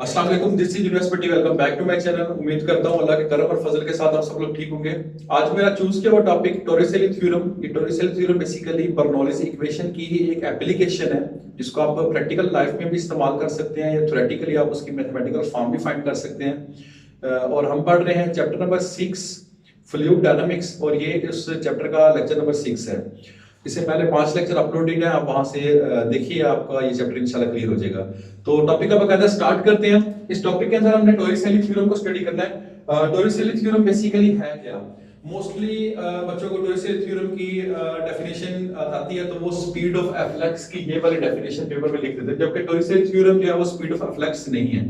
अस्सलाम वालेकुम, this is university. Welcome back to my channel. उम्मीद करता हूँ अल्लाह के करम और फजल के साथ आप सब लोग ठीक होंगे। आज मेरा चूज किया हुआ टॉपिक टोरिसेली थ्योरम। ये Torricelli theorem basically Bernoulli's equation की ही एक एप्लीकेशन है, जिसको आप प्रैक्टिकल लाइफ में भी इस्तेमाल कर सकते हैं या थ्योरेटिकली आप उसकी मैथमेटिकल फॉर्म भी फाइंड कर सकते हैं। और हम पढ़ रहे हैं चैप्टर नंबर 6 फ्लूइड डायनामिक्स, और ये इस चैप्टर का लेक्चर नंबर 6 है। इससे पहले 5 लेक्चर अपलोडेड है, आप वहां से देखिए, आपका ये चैप्टर इंशाल्लाह क्लियर हो जाएगा। तो टॉपिक का बकायदा स्टार्ट करते हैं। इस टॉपिक के अंदर हमने टोरिसेली थ्योरम को स्टडी करना है। टोरिसेली थ्योरम बेसिकली है क्या? मोस्टली बच्चों को टोरिसेली थ्योरम की डेफिनेशन आती है तो वो स्पीड ऑफ एफ्लक्स की ये वाली डेफिनेशन पेपर में लिख देते हैं, जबकि टोरिसेली थ्योरम जो है वो स्पीड ऑफ एफ्लक्स नहीं है।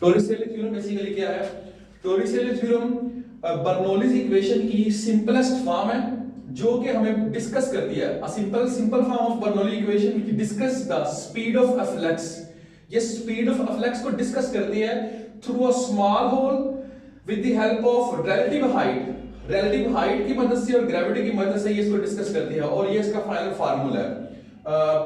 टोरिसेली थ्योरम बेसिकली क्या है? टोरिसेली थ्योरम बर्नौलीज इक्वेशन की सिंपलेस्ट फॉर्म है, जो कि हमें डिस्कस करती है। A simple form of Bernoulli equation which discuss the speed of a flux. ये स्पीड ऑफ अ फ्लक्स को डिस्कस करती है through a small hole with the help of relative height की मदद से और ग्रेविटी की मदद से ये इसको डिस्कस करती है, और ये इसका फाइनल फार्मूला है।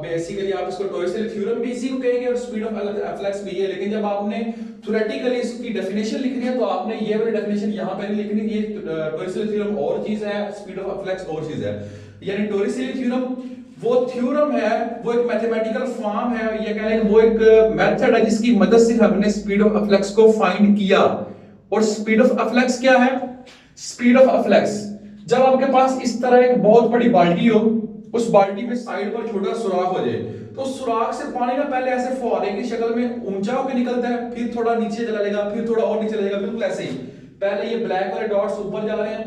बेसिकली आप इसको टोरिसेली थ्योरम भी इसी को कहेंगे और स्पीड ऑफ फ्लक्स भी है, लेकिन जब आपने थ्योरेटिकली इसकी डेफिनेशन लिखनी है तो आपने ये वाली डेफिनेशन यहां पर नहीं लिखनी। ये टोरिसेली थ्योरम और चीज है, स्पीड ऑफ फ्लक्स और चीज है। यानी टोरिसेली थ्योरम वो थ्योरम है, वो एक मैथमेटिकल फॉर्म है, ये कह लें वो एक मेथड है जिसकी मदद से हमने स्पीड ऑफ फ्लक्स को फाइंड किया। और स्पीड ऑफ फ्लक्स क्या है? स्पीड ऑफ फ्लक्स, जब आपके पास इस तरह एक बहुत बड़ी बाल्टी हो, उस बाल्टी में साइड पर छोटा सुराख हो जाए, तो सुराख से पानी ना पहले ऐसे फुहारे की शक्ल में ऊंचा होकर निकलता है, फिर थोड़ा नीचे चला जाएगा, फिर थोड़ा और नीचे जाएगा, बिल्कुल ऐसे ही। पहले ये ब्लैक वाले डॉट्स ऊपर जा रहे हैं,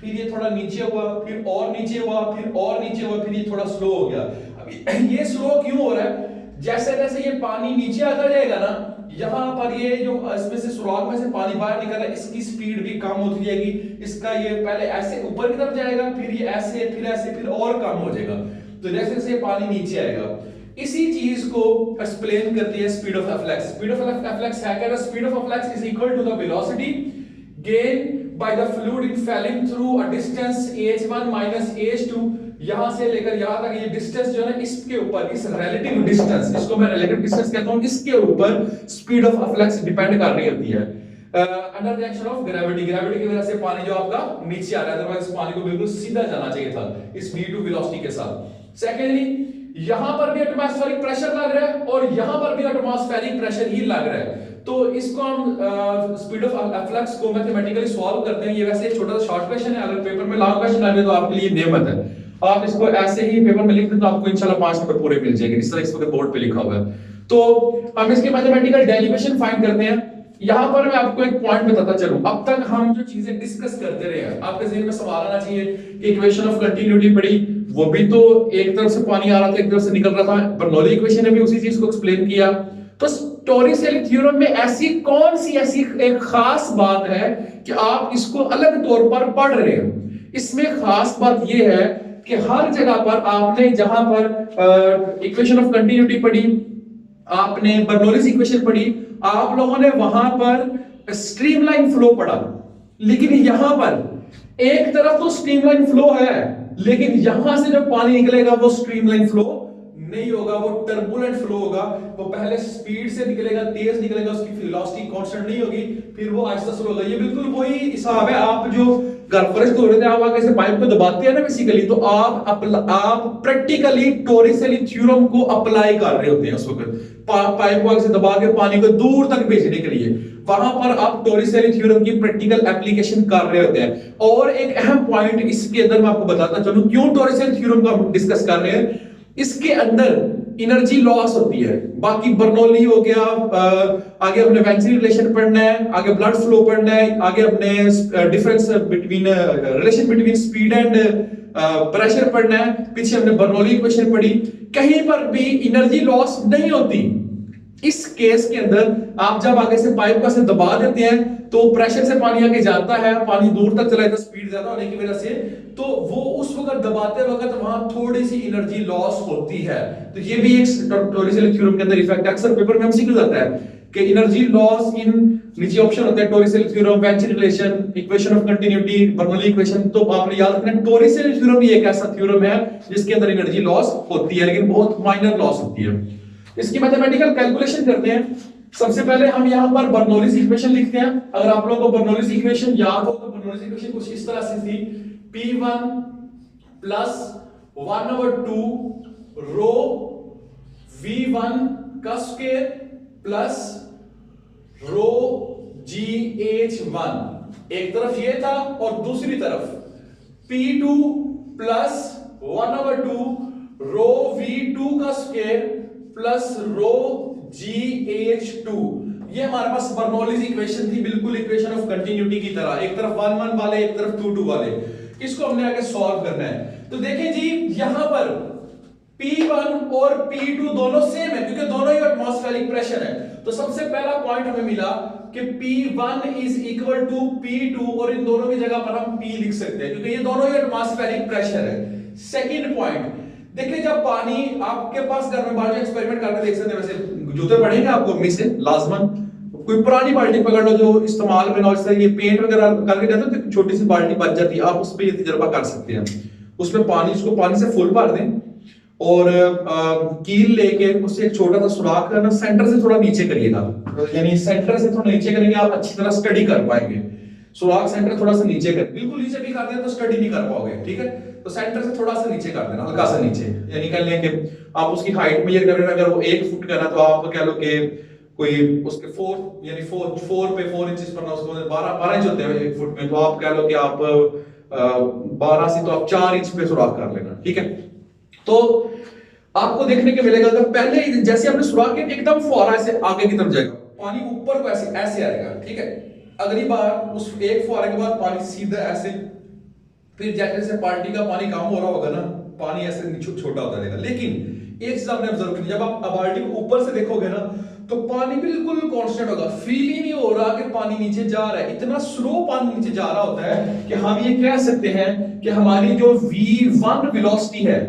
फिर ये थोड़ा नीचे हुआ, फिर और नीचे हुआ, फिर और नीचे हुआ, फिर ये थोड़ा स्लो हो गया। अभी ये स्लो क्यों हो रहा है? जैसे जैसे ये पानी नीचे आता जाएगा ना, यहाँ पर ये जो इसमें से सुराख में से पानी बाहर निकल रहा है, इसकी स्पीड भी कम होती जाएगी। इसका ये पहले ऐसे ऊपर की तरफ जाएगा, फिर ये ऐसे, फिर और कम हो जाएगा। तो जैसे जैसे पानी नीचे आएगा, इसी चीज को एक्सप्लेन करती है speed of flux. Speed of flux है क्या? Speed of flux is equal to the velocity gain by the fluid in falling through a distance h1 minus h2। यहां से लेकर यहां तक ये डिस्टेंस जो है इसके ऊपर, इस रिलेटिव डिस्टेंस, इसको मैं रिलेटिव डिस्टेंस कहता हूं, इसके ऊपर स्पीड ऑफ फ्लक्स डिपेंड कर रही होती है under the action of gravity. Gravity की वजह से पानी जो आपका नीचे आ रहा है, अदरवाइज पानी को बिल्कुल सीधा जाना चाहिए था इस v2 वेलोसिटी के साथ। सेकेंडली, यहां पर भी एटमॉस्फेरिक प्रेशर लग रहा है और यहां पर भी एटमॉस्फेरिक प्रेशर ही लग रहा है। तो इसको हम स्पीड ऑफ फ्लक्स को मैथमेटिकली सॉल्व करते हैं। ये वैसे एक छोटा सा शॉर्ट क्वेश्चन है, अगर पेपर में लॉन्ग क्वेश्चन आ जाए तो आपके लिए नेमत है। आप इसको ऐसे ही पेपर में लिख दें तो आपको इंशाल्लाह 5 नंबर पूरे मिल जाएंगे। इस तरह इसको बोर्ड पे लिखा हुआ है। तो हम इसके मैथमेटिकल डेरिवेशन फाइंड करते हैं। यहां पर मैं आपको एक पॉइंट बताता चलूं, अब तक हम जो चीजें डिस्कस करते रहे हैं, आपके ज़हन में सवाल आना चाहिए कि इक्वेशन ऑफ कंटिन्यूटी पढ़ी, वो भी तो एक तरफ से पानी आ रहा था, एक तरफ से निकल रहा था। बर्नौली इक्वेशन ने भी उसी चीज को एक्सप्लेन किया। तो टोरिसेली थ्योरम में ऐसी कौन सी ऐसी एक खास बात है कि आप इसको अलग तौर पर पढ़ रहे हैं? इसमें खास बात यह है कि हर जगह पर आपने, जहां पर इक्वेशन ऑफ कंटिन्यूटी पढ़ी, आपने बर्नौलीज इक्वेशन पढ़ी, आप लोगों ने वहां पर स्ट्रीमलाइन फ्लो पढ़ा, लेकिन यहां पर एक तरफ तो स्ट्रीमलाइन फ्लो है, लेकिन यहां से जो पानी निकलेगा वो स्ट्रीमलाइन फ्लो नहीं होगा, वो टर्बुलेंट फ्लो होगा। वो पहले स्पीड से निकलेगा, तेज निकलेगा, उसकी वेलोसिटी कांस्टेंट नहीं होगी, फिर वो आहिस्ता स्लो होगा। ये बिल्कुल वही हिसाब है, आप जो घर फर्श धो रहे थे, आप आगे से पाइप को दबाते हैं ना बेसिकली, तो आप प्रैक्टिकली टोरिसेली थ्योरम को अप्लाई कर रहे होते हैं उस वक्त। पाइप को आगे से दबा के पानी को दूर तक भेजने के लिए, वहां पर आप टोरिसेली थ्योरम की प्रैक्टिकल एप्लीकेशन कर रहे होते हैं। और एक अहम पॉइंट इसके अंदर मैं आपको बताता चलूं, क्यों टोरिसेली थ्योरम को हम डिस्कस कर रहे हैं। इसके अंदर एनर्जी लॉस होती है। बाकी बर्नौली हो गया, आगे अपने वेंचुरी रिलेशन पढ़ना है, आगे ब्लड फ्लो पढ़ना है, आगे अपने difference between relation between speed and pressure पढ़ना है। पीछे हमने बर्नौली इक्वेशन पढ़ी, कहीं पर भी एनर्जी लॉस नहीं होती। इस केस के अंदर आप जब आगे से पाइप को ऐसे दबा देते हैं तो प्रेशर से पानी आगे जाता है, पानी दूर तक चला जाता है स्पीड ज्यादा होने की वजह से, तो वो उस वक्त दबाते वक्त वहां थोड़ी सी एनर्जी लॉस होती है। तो ये भी एक टोरिसेली थ्योरम के अंदर इफेक्ट है। अक्सर पेपर में हमसे क्यों जाता है कि एनर्जी लॉस इन, नीचे ऑप्शन होता है Torricelli theorem, venturi relation, equation of continuity, Bernoulli equation. तो आपने याद रखना टोरिसेली थ्योरम भी एक ऐसा थ्योरम है जिसके अंदर एनर्जी लॉस होती है, लेकिन बहुत माइनर लॉस होती है। इसकी मैथमेटिकल कैलकुलेशन करते हैं। सबसे पहले हम यहाँ पर बर्नौलीज इक्वेशन लिखते हैं। अगर आप लोगों को बर्नौलीज इक्वेशन याद हो तो बर्नौलीज इक्वेशन कुछ इस तरह से थी, P1 प्लस 1/2 रो V1 का स्क्वायर प्लस रो GH1, एक तरफ ये था और दूसरी तरफ P2 प्लस 1/2 रो V2 का स्क्वायर प्लस रो GH2। ये हमारे पास बर्नौलीज इक्वेशन थी, बिल्कुल इक्वेशन ऑफ कंटिन्यूटी की तरह, एक तरफ 1 1 वाले एक तरफ 2 2 वाले। इसको हमने आगे सॉल्व करना है। तो देखें जी, यहां पर P1 और P2 दोनों सेम है क्योंकि दोनों ही एटमॉस्फेरिक प्रेशर है। तो सबसे पहला पॉइंट हमें मिला कि P1 is equal to P2 और इन दोनों की जगह पर हम P लिख सकते हैं क्योंकि ये दोनों ही एटमॉस्फेरिक प्रेशर है। सेकंड पॉइंट देखिए, जब पानी आपके पास घर में बाल्टी एक्सपेरिमेंट करके देख सकते हैं, वैसे जूते पड़ेंगे आपको मिस से लाजमन, कोई पुरानी बाल्टी पकड़ लो जो इस्तेमाल में ना, ये पेंट वगैरह करके जाते हैं तो छोटी सी बाल्टी बच जाती है, आप उस पर ये तजर्बा कर सकते हैं। उसमें पानी, उसको पानी से फुल भर दें और कील लेके उससे एक छोटा सा सुराख करना, सेंटर से थोड़ा नीचे करिएगा, यानी सेंटर से थोड़ा नीचे करेंगे आप अच्छी तरह स्टडी कर पाएंगे। सुराख सेंटर थोड़ा सा नीचे कर, बिल्कुल नीचे भी कर दें तो स्टडी नहीं कर पाओगे, ठीक है। तो सेंटर से थोड़ा सा नीचे कर देना, हल्का सा नीचे, यानी कह लें कि आप उसकी हाइट मेजर कर रहे हैं, अगर वो 1 फुट का ना तो आप कह लो कि कोई उसके 4 यानी 4 पे 4 इंचेस पर ना, उसको 12 इंच होते हैं 1 फुट में, तो आप कह लो कि आप 12 से तो आप 4 इंच पे सुराख कर लेना, ठीक है। तो आपको देखने को मिलेगा कि पहले जैसे आपने सुराख किया एकदम फौरा से आगे की तरफ जाएगा, पानी ऊपर को ऐसे ऐसे आएगा, ठीक है। अगली बार उस एक फुहारे के बाद पानी सीधा ऐसे, फिर जैसे जैसे बाल्टी का पानी कम हो रहा होगा ना, पानी ऐसे छोटा होता रहेगा। लेकिन एक चीज आपने ऑब्जर्व की, जब आप बाल्टी को ऊपर से देखोगे ना तो पानी बिल्कुल कांस्टेंट होगा, फील ही नहीं हो रहा कि पानी नीचे जा रहा है, इतना स्लो पानी नीचे जा रहा होता है कि हम ये कह सकते हैं कि हमारी जो V1 वेलोसिटी है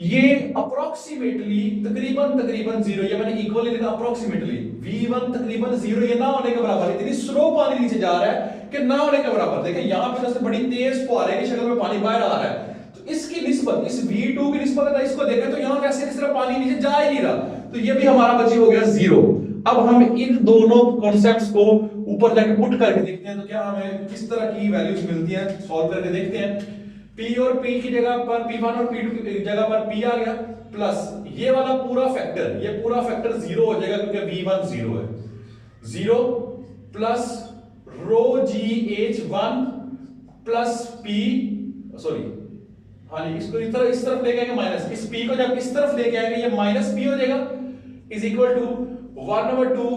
ये अप्रोक्सीमेटली तकरीबन 0, ये मैंने इक्वली लिखा अप्रोक्सीमेटली, V1 तकरीबन 0, ये ना होने के बराबर, इतनी स्लो पानी नीचे जा रहा है कि ना होने के बराबर। देखिए यहां पे जैसे बड़ी तेज फुहारे की शक्ल में पानी बाहर आ रहा है, तो इसकी निस्बत, इस V2 की निस्बत अगर इसको देखें तो यहां कैसे किस तरह पानी नीचे जा ही नहीं रहा, तो ये भी हमारा बची हो गया 0। अब हम इन दोनों कॉन्सेप्ट्स को ऊपर जाके पुट करके देखते हैं तो क्या हमें किस तरह की वैल्यूज मिलती हैं, सॉल्व करके देखते हैं। P और P की जगह पर P1 और P2 की जगह पर P आ गया, प्लस ये वाला पूरा फैक्टर, ये पूरा फैक्टर 0 हो जाएगा क्योंकि V1 0 है, 0 प्लस रो GH1 प्लस P, सॉरी हाँ जी, इसको इस तरफ लेके आएंगे माइनस, इस P को जब इस तरफ लेके आएंगे ये माइनस P हो जाएगा, is equal to 1/2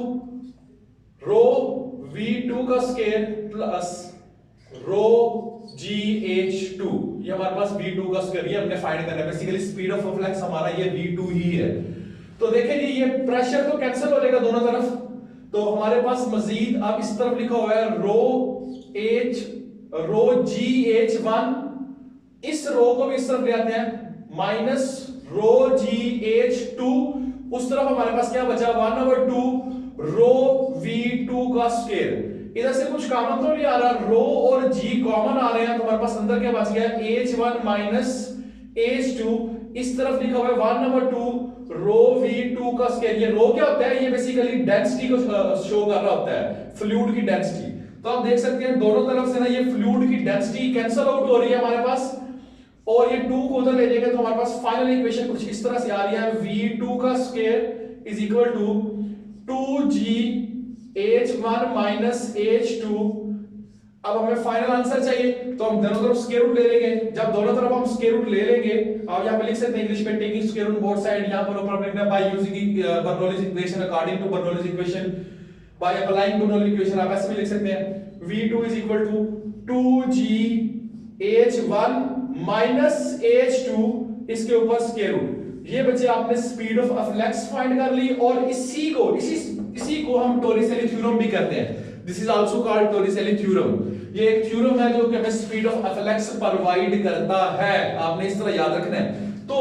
row V2 का स्क्वायर प्लस रो GH2, ये हमारे पास V2 का स्क्वायर, ये हमने फाइंड करना है। बेसिकली स्पीड ऑफ फ्लक्स हमारा ये V2 ही है। तो देखें जी, ये प्रेशर तो कैंसिल हो जाएगा दोनों तरफ, तो हमारे पास मजीद अब इस तरफ लिखा हुआ है रो GH1, इस रो को भी इस तरफ ले आते हैं, माइनस रो GH2, उस तरफ हमारे पास क्या बचा 1/2 रो V2 का स्क्वायर। इधर से कुछ कॉमन तो नहीं आ रहा, रो और G कॉमन आ रहे हैं, तो हमारे पास अंदर क्या बच गया H1 माइनस H2, इस तरफ लिखा हुआ है 1/2 रो V2 का स्क्वायर। ये रो क्या होता है, ये बेसिकली डेंसिटी को शो कर रहा होता है, फ्लूइड की डेंसिटी। तो आप देख सकते हैं दोनों तरफ से ना ये फ्लूइड की डेंसिटी कैंसिल आउट हो रही है हमारे पास, और ये 2 को उधर ले जाएंगे तो हमारे पास फाइनल इक्वेशन कुछ इस तरह से आ रही है, V2 का square is equal to 2GH1 minus H2। अब हमें फाइनल आंसर चाहिए तो हम दोनों तरफ स्क्वायर रूट ले लेंगे। जब दोनों तरफ हम स्क्वायर रूट ले लेंगे, आप यहां पे लिख सकते हैं इंग्लिश में taking square root both side, यहां पर ऊपर लिखना by using Bernoulli's equation according to Bernoulli's equation, by applying Bernoulli's equation आप ऐसे भी लिख सकते हैं V2 is equal to 2GH1 minus H2, इसके ऊपर स्क्वायर रूट। ये बच्चे आपने स्पीड ऑफ फ्लक्स फाइंड कर ली, और इसी को हम टोरिसेली थ्योरम भी कहते हैं। This is also called Torricelli theorem. ये एक थ्योरम है जो कि हमें स्पीड ऑफ फ्लक्स प्रोवाइड करता है, आपने इस तरह याद रखना है। तो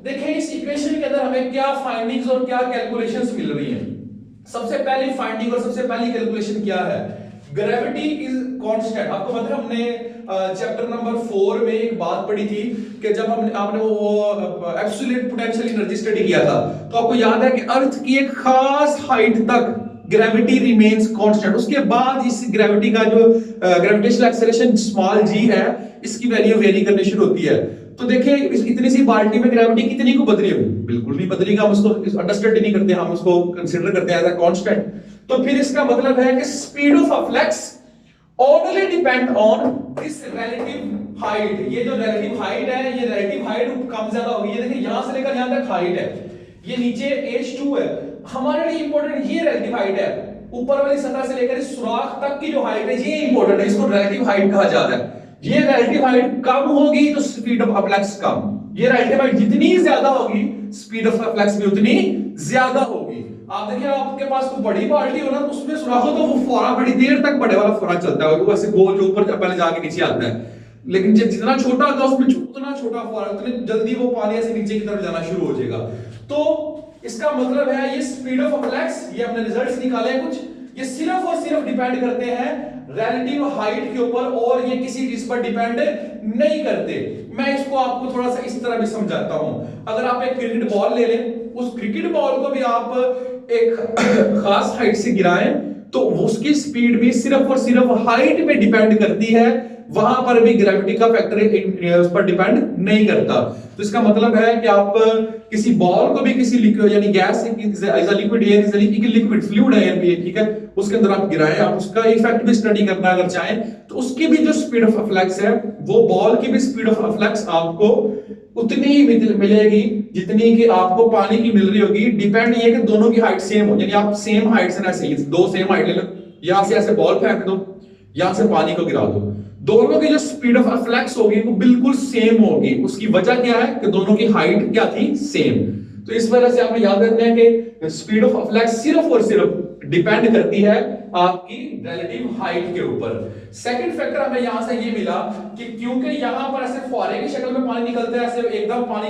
देखें इस इक्वेशन के अंदर हमें क्या फाइंडिंग्स और क्या कैलकुलेशंस मिल रही हैं। सबसे पहली फाइंडिंग और सबसे पहली कैलकुलेशन क्या है, ग्रेविटी इज कांस्टेंट। आपको पता है हमने चैप्टर नंबर 4 में एक बात पढ़ी थी कि जब आपने वो एब्सोल्यूट पोटेंशियल एनर्जी स्टडी किया था, तो आपको याद है कि अर्थ की एक खास हाइट तक ग्रेविटी रिमेन्स कांस्टेंट, उसके बाद इस ग्रेविटी का जो ग्रेविटेशनल एक्सेलरेशन स्मॉल जी है, इसकी वैल्यू वेरी करनी शुरू होती है। तो देखिए इतनी सी बाल्टी में ग्रेविटी कितनी को बदली होगी, बिल्कुल नहीं बदलेगा, हम उसको अंडरस्टैंड नहीं करते, हम उसको कंसीडर करते हैं एज अ कांस्टेंट। तो फिर इसका मतलब है कि speed of flux only depend on this relative height. ये जो रिलेटिव हाइट है, ये रिलेटिव हाइट कम ज्यादा होगी। ये देखिए यहां से लेकर यहां तक हाइट है, ये नीचे h2 है, हमारे लिए इंपॉर्टेंट ये रिलेटिव हाइट है। ऊपर वाली सतह से लेकर इस सुराख तक की जो हाइट है ये इंपॉर्टेंट है, इसको रिलेटिव हाइट कहा जाता है। ये रिलेटिव हाइट कम होगी तो स्पीड ऑफ फ्लक्स कम, ये रिलेटिव हाइट जितनी ज्यादा होगी स्पीड ऑफ फ्लक्स भी उतनी ज्यादा होगी। आप देखिए आपके पास कोई बड़ी बाल्टी हो ना, तो उसमें सुराख हो तो वो फुहारा बड़ी देर तक बड़े वाला फुहारा चलता है, वो ऐसे गोल जो ऊपर पहले जाके नीचे आता है। लेकिन जितना छोटा होगा उसमें उतना छोटा फुहारा, उतनी जल्दी वो पानी ऐसे नीचे की तरफ जाना शुरू हो जाएगा। तो इसका मतलब है ये स्पीड ऑफ फ्लक्स, ये हमने रिजल्ट्स निकाले हैं कुछ, ये सिर्फ और सिर्फ डिपेंड करते हैं रिलेटिव हाइट के ऊपर, और ये किसी चीज पर डिपेंड नहीं करते। मैं इसको आपको थोड़ा सा इस तरह भी समझाता हूं। अगर आप एक क्रिकेट बॉल ले लें, उस क्रिकेट बॉल को भी आप एक खास हाइट से गिराएं तो उसकी स्पीड भी सिर्फ और सिर्फ हाइट पे डिपेंड करती है, वहां पर भी ग्रेविटी का फैक्टर उस पर डिपेंड नहीं करता। तो इसका मतलब है कि आप किसी बॉल को भी किसी लिक्विड यानी gas is a liquid, air is a liquid, fluid है ये, ठीक है, उसके अंदर आप गिराएं, आप उसका इफेक्ट भी स्टडी करना अगर चाहें तो उसकी भी जो स्पीड ऑफ फ्लक्स है, वो बॉल की भी स्पीड ऑफ फ्लक्स आपको उतनी ही मिलेगी जितनी कि आपको पानी की मिल रही होगी। डिपेंड ये कि दोनों की हाइट सेम हो, यानी आप सेम हाइट से ना, ऐसे दो सेम हाइट ले लो, यहां से ऐसे बॉल फेंक दो, यहां से पानी को गिरा दो, दोनों की जो स्पीड ऑफ फ्लक्स होगी वो बिल्कुल सेम होगी। उसकी वजह क्या है कि दोनों की हाइट क्या थी, सेम। तो इस वजह से आपने याद रखना है कि स्पीड ऑफ फ्लक्स सिर्फ और सिर्फ डिपेंड करती है आपकी रिलेटिव हाइट के ऊपर। सेकंड फैक्टर हमें यहां से ये मिला कि क्योंकि यहां पर ऐसे फुहारे की शक्ल में पानी निकलता है, ऐसे एकदम पानी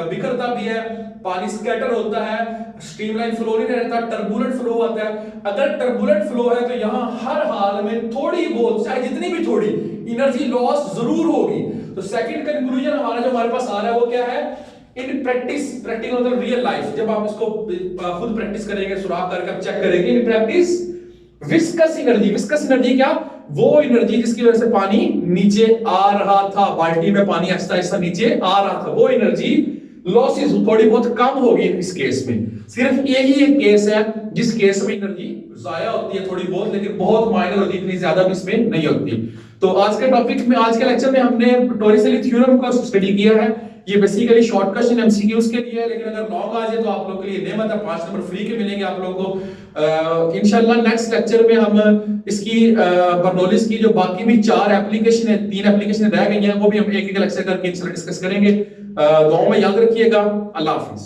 बिखरता भी है, पानी स्कैटर होता है, स्ट्रीमलाइन फ्लो नहीं रहता, टर्बुलेंट फ्लो होता है। अगर टर्बुलेंट फ्लो है तो यहां हर हाल में थोड़ी बहुत, चाहे जितनी भी थोड़ी, एनर्जी लॉस जरूर होगी। तो सेकंड कंक्लूजन हमारा जो हमारे पास आ रहा है वो क्या है, इन प्रैक्टिस, प्रैक्टिकल मतलब रियल लाइफ, जब आप इसको खुद प्रैक्टिस करेंगे, सुराख करके आप चेक करेंगे, in practice viscous energy, viscous energy क्या, वो एनर्जी जिसकी वजह से पानी नीचे आ रहा था, बाल्टी में पानी आहिस्ता आहिस्ता नीचे आ रहा था, वो एनर्जी लॉसेस थोड़ी बहुत कम होगी इस केस में। सिर्फ यही एक केस है जिस केस में एनर्जी जाया होती है थोड़ी बहुत, लेकिन बहुत माइनर होती है, इतनी ज्यादा भी इसमें नहीं होती। तो आज के टॉपिक में, आज के लेक्चर में हमने टॉरिसेली थ्योरम को स्टडी किया है। ये बेसिकली शॉर्ट क्वेश्चन एमसीक्यूज के लिए है, लेकिन अगर लॉन्ग आ जाए तो आप लोगों के लिए नेमत है, 5 नंबर फ्री के मिलेंगे आप लोगों को। इंशाल्लाह नेक्स्ट लेक्चर में हम इसकी बर्नौलीज की जो बाकी भी 4 एप्लीकेशन है, 3 एप्लीकेशन रह गई हैं, वो भी हम एक एक लेक्चर करके इंशाल्लाह डिस्कस करेंगे। दुआ में याद रखिएगा। अल्लाह हाफिज।